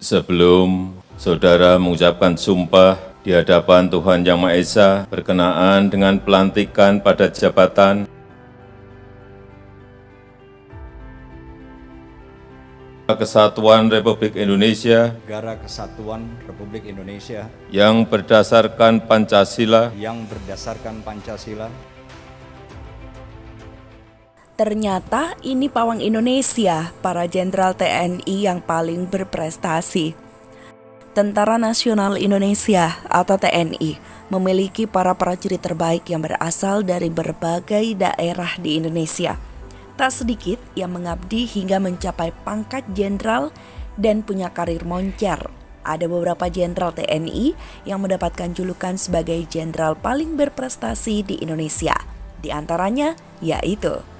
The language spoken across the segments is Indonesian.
Sebelum saudara mengucapkan sumpah di hadapan Tuhan Yang Maha Esa berkenaan dengan pelantikan pada jabatan Kesatuan Republik Indonesia Negara Kesatuan Republik Indonesia yang berdasarkan Pancasila, Ternyata ini pawang Indonesia, para jenderal TNI yang paling berprestasi. Tentara Nasional Indonesia atau TNI memiliki para prajurit terbaik yang berasal dari berbagai daerah di Indonesia. Tak sedikit yang mengabdi hingga mencapai pangkat jenderal dan punya karir moncer. Ada beberapa jenderal TNI yang mendapatkan julukan sebagai jenderal paling berprestasi di Indonesia. Di antaranya yaitu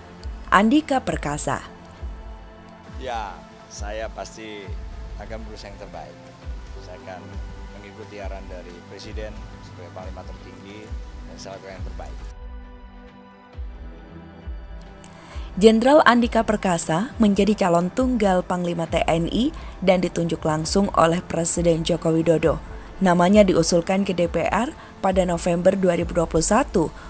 Andika Perkasa. Ya, saya pasti akan berusaha yang terbaik. Saya akan mengikuti arahan dari Presiden sebagai Panglima tertinggi dan saya akan yang terbaik. Jenderal Andika Perkasa menjadi calon tunggal Panglima TNI dan ditunjuk langsung oleh Presiden Joko Widodo. Namanya diusulkan ke DPR pada November 2021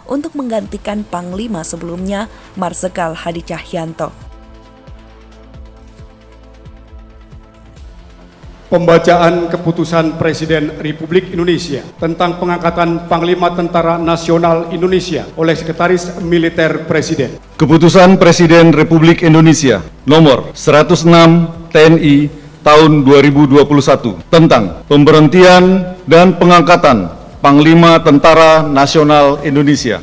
untuk menggantikan Panglima sebelumnya, Marsikal Hadi Cahyanto. Pembacaan keputusan Presiden Republik Indonesia tentang pengangkatan Panglima Tentara Nasional Indonesia oleh Sekretaris Militer Presiden. Keputusan Presiden Republik Indonesia nomor 106 TNI tahun 2021 tentang pemberhentian dan pengangkatan Panglima Tentara Nasional Indonesia.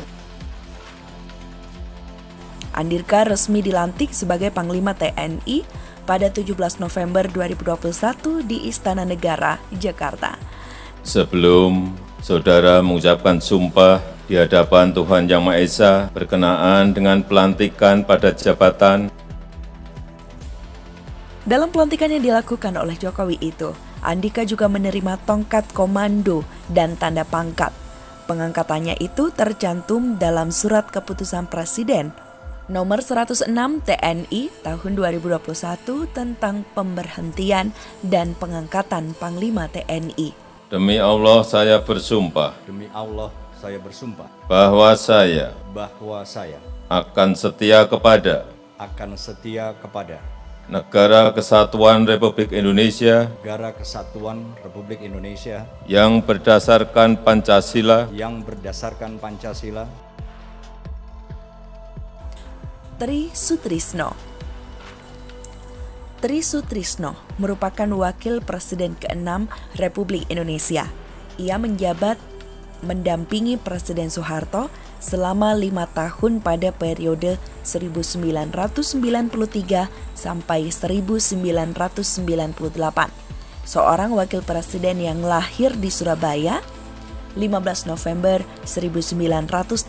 Andika resmi dilantik sebagai Panglima TNI pada 17 November 2021 di Istana Negara, Jakarta. Sebelum saudara mengucapkan sumpah di hadapan Tuhan Yang Maha Esa berkenaan dengan pelantikan pada jabatan. Dalam pelantikan yang dilakukan oleh Jokowi itu, Andika juga menerima tongkat komando dan tanda pangkat. Pengangkatannya itu tercantum dalam surat keputusan Presiden nomor 106 TNI tahun 2021 tentang pemberhentian dan pengangkatan Panglima TNI. Demi Allah saya bersumpah. Demi Allah saya bersumpah Bahwa saya akan setia kepada Negara Kesatuan Republik Indonesia Negara Kesatuan Republik Indonesia yang berdasarkan Pancasila, Tri Sutrisno. Tri Sutrisno merupakan wakil Presiden ke-6 Republik Indonesia. Ia menjabat mendampingi Presiden Soeharto selama 5 tahun pada periode 1993 sampai 1998. Seorang wakil presiden yang lahir di Surabaya 15 November 1935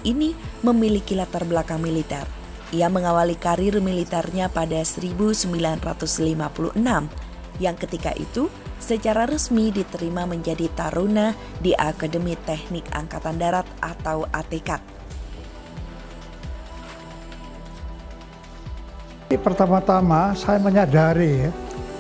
ini memiliki latar belakang militer. Ia mengawali karir militernya pada 1956, yang ketika itu secara resmi diterima menjadi taruna di Akademi Teknik Angkatan Darat atau ATK. Pertama-tama saya menyadari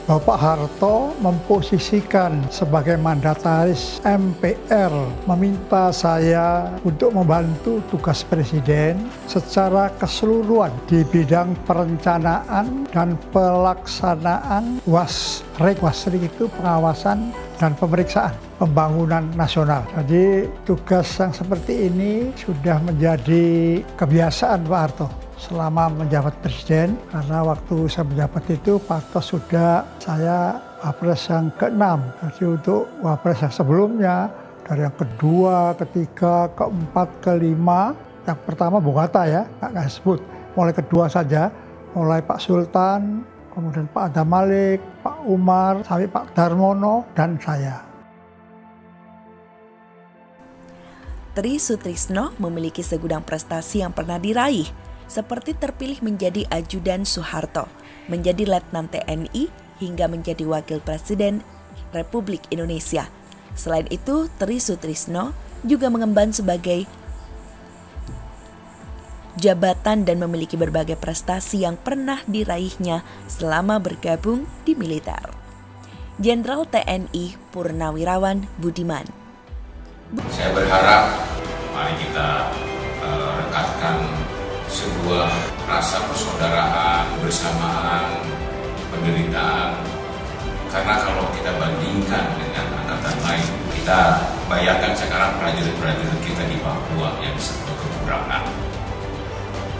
Bapak Harto memposisikan sebagai mandataris MPR, meminta saya untuk membantu tugas Presiden secara keseluruhan di bidang perencanaan dan pelaksanaan WASRIK itu pengawasan dan pemeriksaan pembangunan nasional. Jadi tugas yang seperti ini sudah menjadi kebiasaan Pak Harto selama menjabat presiden, karena waktu saya menjabat itu Pak Harto sudah saya wapres yang ke-6. Jadi untuk wapres yang sebelumnya, dari yang kedua, ketiga, keempat, kelima, yang pertama Bung Hatta ya, nggak sebut, mulai kedua saja, mulai Pak Sultan, kemudian Pak Adam Malik, Pak Umar, sampai Pak Darmono, dan saya. Tri Sutrisno memiliki segudang prestasi yang pernah diraih, seperti terpilih menjadi ajudan Soeharto, menjadi letnan TNI, hingga menjadi wakil presiden Republik Indonesia. Selain itu, Tri Sutrisno juga mengemban sebagai jabatan dan memiliki berbagai prestasi yang pernah diraihnya selama bergabung di militer. Jenderal TNI Purnawirawan Budiman. Saya berharap mari kita rekatkan sebuah rasa persaudaraan, bersamaan, penderitaan. Karena kalau kita bandingkan dengan angkatan lain, kita bayangkan sekarang prajurit-prajurit kita di Papua yang serba kekurangan,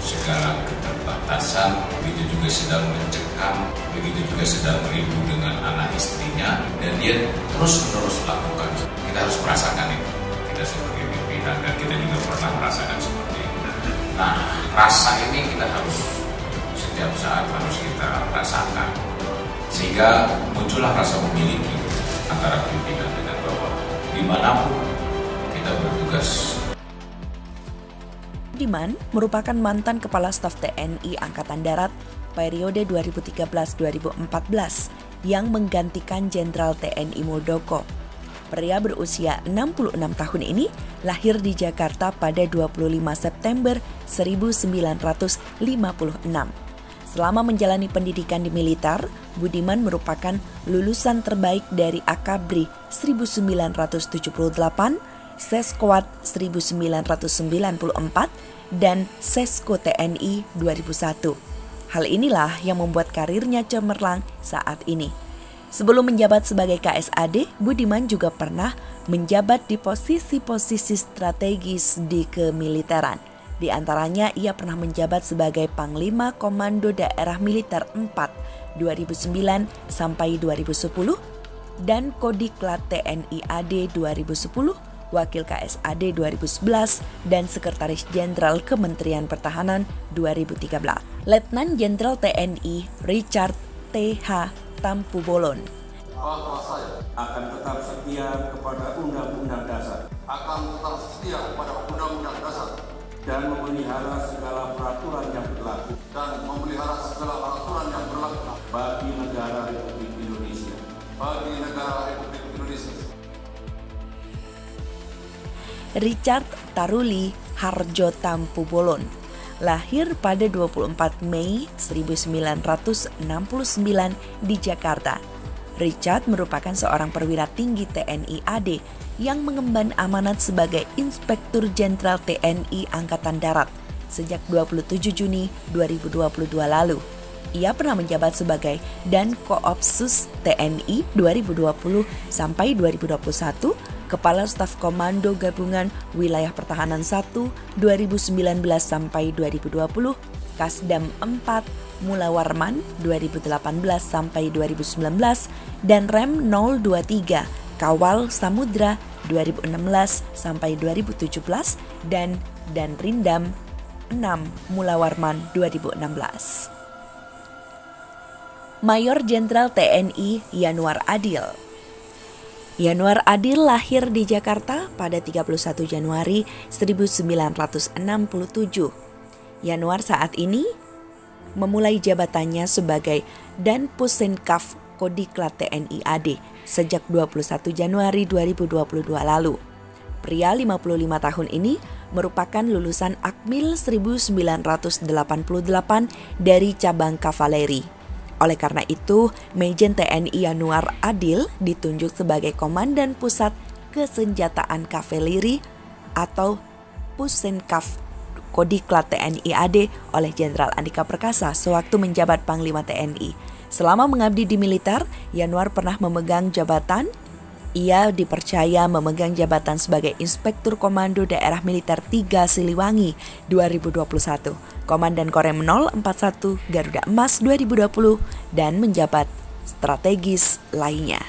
segala keterbatasan, begitu juga sedang mencekam, begitu juga sedang rindu dengan anak istrinya, dan dia terus-menerus lakukan. Kita harus merasakan itu, kita sebagai pimpinan, dan kita juga pernah merasakan seperti itu. Nah, rasa ini kita harus setiap saat harus kita rasakan, sehingga muncullah rasa memiliki antara pimpinan dengan bawah. Dimanapun kita bertugas. Budiman merupakan mantan Kepala Staf TNI Angkatan Darat periode 2013-2014 yang menggantikan Jenderal TNI Muldoko. Pria berusia 66 tahun ini lahir di Jakarta pada 25 September 1956. Selama menjalani pendidikan di militer, Budiman merupakan lulusan terbaik dari Akabri 1978, Seskuat 1994, dan Sesko TNI 2001. Hal inilah yang membuat karirnya cemerlang saat ini. Sebelum menjabat sebagai KSAD, Budiman juga pernah menjabat di posisi-posisi strategis di kemiliteran. Di antaranya ia pernah menjabat sebagai Panglima Komando Daerah Militer 4 2009 sampai 2010 dan Kodiklat TNI AD 2010, Wakil KSAD 2011, dan Sekretaris Jenderal Kementerian Pertahanan 2013. Letnan Jenderal TNI Richard T.H. Tampu Bolon. Bahwa saya akan tetap setia kepada Undang-Undang Dasar. Dan memelihara segala peraturan yang berlaku. Bagi negara Republik Indonesia. Richard Taruli Harjo Tampu Bolon lahir pada 24 Mei 1969 di Jakarta. Richard merupakan seorang perwira tinggi TNI AD yang mengemban amanat sebagai Inspektur Jenderal TNI Angkatan Darat sejak 27 Juni 2022 lalu. Ia pernah menjabat sebagai Dan Koopsus TNI 2020 sampai 2021, Kepala Staf Komando Gabungan Wilayah Pertahanan 1 2019 sampai 2020, Kasdam 4 Mula Warman 2018 sampai 2019, dan Rem 023 Kawal Samudra 2016 sampai 2017, dan Rindam 6 Mula Warman 2016. Mayor Jenderal TNI Yanuar Adil. Yanuar Adil lahir di Jakarta pada 31 Januari 1967. Yanuar saat ini memulai jabatannya sebagai Danpusenkaf Kodiklat TNI AD sejak 21 Januari 2022 lalu. Pria 55 tahun ini merupakan lulusan Akmil 1988 dari cabang kavaleri. Oleh karena itu, Majen TNI Yanuar Adil ditunjuk sebagai Komandan Pusat Kesenjataan Kavaleri atau Pusenkaf Kodiklat TNI AD oleh Jenderal Andika Perkasa sewaktu menjabat Panglima TNI. Selama mengabdi di militer, Yanuar pernah memegang jabatan. Ia dipercaya memegang jabatan sebagai Inspektur Komando Daerah Militer 3 Siliwangi 2021, Komandan Korem 041 Garuda Emas 2020, dan menjabat strategis lainnya.